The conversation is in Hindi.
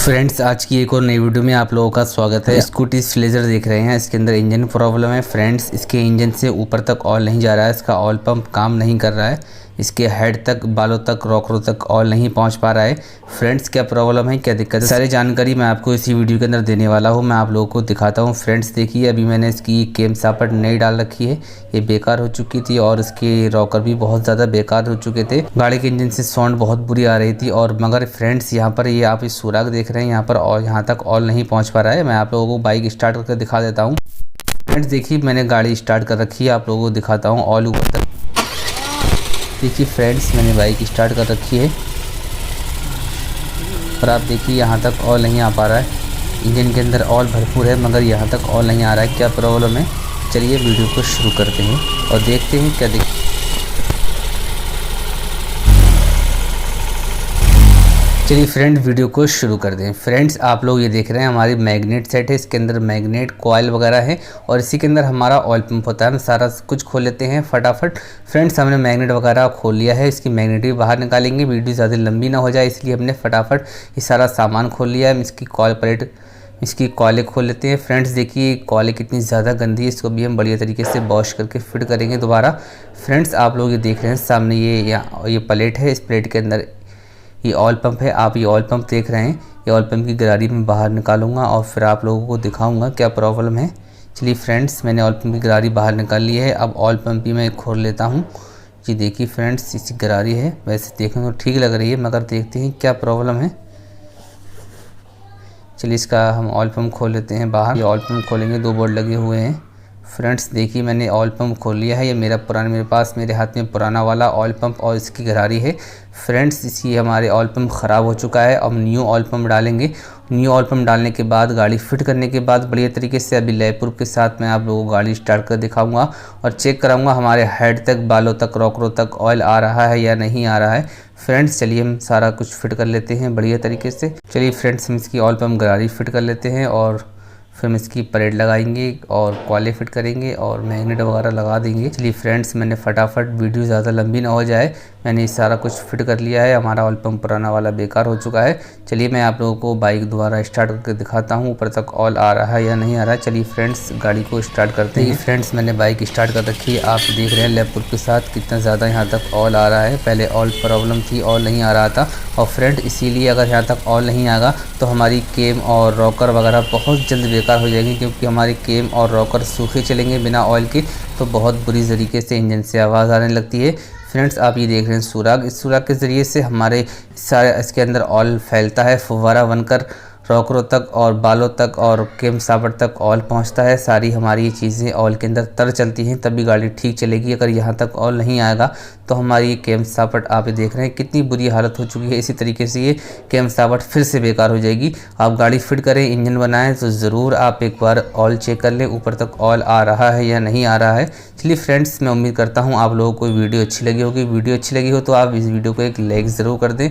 फ्रेंड्स, आज की एक और नई वीडियो में आप लोगों का स्वागत है। स्कूटी स्लेजर देख रहे हैं, इसके अंदर इंजन प्रॉब्लम है। फ्रेंड्स, इसके इंजन से ऊपर तक ऑयल नहीं जा रहा है, इसका ऑयल पंप काम नहीं कर रहा है, इसके हेड तक, बालों तक, रॉकरों तक ऑयल नहीं पहुंच पा रहा है। फ्रेंड्स, क्या प्रॉब्लम है, क्या दिक्कत है, सारी जानकारी मैं आपको इसी वीडियो के अंदर देने वाला हूं। मैं आप लोगों को दिखाता हूं। फ्रेंड्स देखिए, अभी मैंने इसकी केम सापट नई डाल रखी है, ये बेकार हो चुकी थी और इसके रॉकर भी बहुत ज़्यादा बेकार हो चुके थे। गाड़ी के इंजन से साउंड बहुत बुरी आ रही थी। और मगर फ्रेंड्स, यहाँ पर ये आप इस सुराग देख रहे हैं, यहाँ पर और यहाँ तक ऑयल नहीं पहुँच पा रहा है। मैं आप लोगों को बाइक स्टार्ट करके दिखा देता हूँ। फ्रेंड्स देखिए, मैंने गाड़ी स्टार्ट कर रखी है, आप लोगों को दिखाता हूँ ऑयल ऊपर तक। देखिए फ्रेंड्स, मैंने बाइक स्टार्ट कर रखी है और आप देखिए यहाँ तक ऑयल नहीं आ पा रहा है। इंजन के अंदर ऑयल भरपूर है मगर यहाँ तक ऑयल नहीं आ रहा है। क्या प्रॉब्लम है, चलिए वीडियो को शुरू करते हैं और देखते हैं क्या चलिए फ्रेंड, वीडियो को शुरू कर दें। फ्रेंड्स, आप लोग ये देख रहे हैं, हमारी मैग्नेट सेट है, इसके अंदर मैग्नेट कॉइल वगैरह है और इसी के अंदर हमारा ऑयल पंप होता है। हम सारा कुछ खोल लेते हैं फटाफट। फ्रेंड्स, हमने मैग्नेट वगैरह खोल लिया है, इसकी मैग्नेट भी बाहर निकालेंगे, वीडियो ज़्यादा लंबी ना हो जाए, इसलिए हमने फटाफट ये सारा सामान खोल लिया है। इसकी कॉइल प्लेट, इसकी कॉलें खोल लेते हैं। फ्रेंड्स देखिए, कॉलें कितनी ज़्यादा गंदी है, इसको भी हम बढ़िया तरीके से वॉश करके फिट करेंगे दोबारा। फ्रेंड्स, आप लोग ये देख रहे हैं सामने, ये प्लेट है, इस प्लेट के अंदर ये ऑयल पंप है। आप ये ऑयल पंप देख रहे हैं, ये ऑयल पंप की गरारी में बाहर निकालूंगा और फिर आप लोगों को दिखाऊंगा क्या प्रॉब्लम है। चलिए फ्रेंड्स, मैंने ऑयल पंप की गरारी बाहर निकाल ली है। अब ऑयल पंप भी मैं खोल लेता हूँ। जी देखिए फ्रेंड्स, इसी गरारी है, वैसे देखने को ठीक लग रही है मगर देखते हैं क्या प्रॉब्लम है। चलिए इसका हम ऑयल पंप खोल लेते हैं बाहर। ये ऑयल पंप खोलेंगे, दो बोर्ड लगे हुए हैं। फ्रेंड्स देखिए, मैंने ऑयल पंप खोल लिया है। ये मेरे हाथ में पुराना वाला ऑयल पंप और इसकी गरारी है। फ्रेंड्स, इसी हमारे ऑयल पंप ख़राब हो चुका है। अब न्यू ऑयल पंप डालेंगे। न्यू ऑयल पंप डालने के बाद, गाड़ी फिट करने के बाद बढ़िया तरीके से अभी लय प्रूफ के साथ मैं आप लोगों को गाड़ी स्टार्ट कर दिखाऊंगा और चेक कराऊंगा हमारे हेड तक, बालों तक, रॉकरों तक ऑयल आ रहा है या नहीं आ रहा है। फ्रेंड्स चलिए हम सारा कुछ फिट कर लेते हैं बढ़िया तरीके से। चलिए फ्रेंड्स, हम इसकी ऑयल पंप गरारी फिट कर लेते हैं और फिर हम इसकी प्लेट लगाएंगे और कॉलें फिट करेंगे और मैग्नेट वगैरह लगा देंगे। चलिए फ्रेंड्स, मैंने फटाफट, वीडियो ज़्यादा लंबी ना हो जाए, मैंने ये सारा कुछ फिट कर लिया है। हमारा ऑयल पंप पुराना वाला बेकार हो चुका है। चलिए मैं आप लोगों को बाइक दोबारा स्टार्ट करके दिखाता हूँ ऊपर तक ऑयल आ रहा है या नहीं आ रहा है। चलिए फ्रेंड्स, गाड़ी को स्टार्ट करते हैं। फ्रेंड्स, मैंने बाइक स्टार्ट कर रखी है, आप देख रहे हैं लैपटॉप के साथ कितना ज़्यादा यहाँ तक ऑयल आ रहा है। पहले ऑयल प्रॉब्लम थी, ऑयल नहीं आ रहा था और फ्रेंड इसीलिए अगर यहाँ तक ऑयल नहीं आएगा तो हमारी केम और रॉकर वगैरह बहुत जल्द बेकार हो जाएंगी, क्योंकि हमारी केम और रॉकर सूखे चलेंगे बिना ऑयल के तो बहुत बुरी तरीके से इंजन से आवाज़ आने लगती है। फ्रेंड्स, आप ये देख रहे हैं सुराग, इस सुराग के ज़रिए से हमारे सारे इसके अंदर ऑयल फैलता है, फुव्वारा बनकर रॉकरों तक और बालों तक और केम सापट तक ऑयल पहुंचता है। सारी हमारी ये चीज़ें ऑयल के अंदर तर चलती हैं, तभी गाड़ी ठीक चलेगी। अगर यहाँ तक ऑयल नहीं आएगा तो हमारी ये केम सापट, आप ये देख रहे हैं कितनी बुरी हालत हो चुकी है। इसी तरीके से ये केम सापट फिर से बेकार हो जाएगी। आप गाड़ी फिट करें, इंजन बनाएं तो ज़रूर आप एक बार ऑयल चेक कर लें, ऊपर तक ऑयल आ रहा है या नहीं आ रहा है। चलिए फ्रेंड्स, मैं उम्मीद करता हूँ आप लोगों को वीडियो अच्छी लगी होगी। वीडियो अच्छी लगी हो तो आप इस वीडियो को एक लाइक ज़रूर कर दें।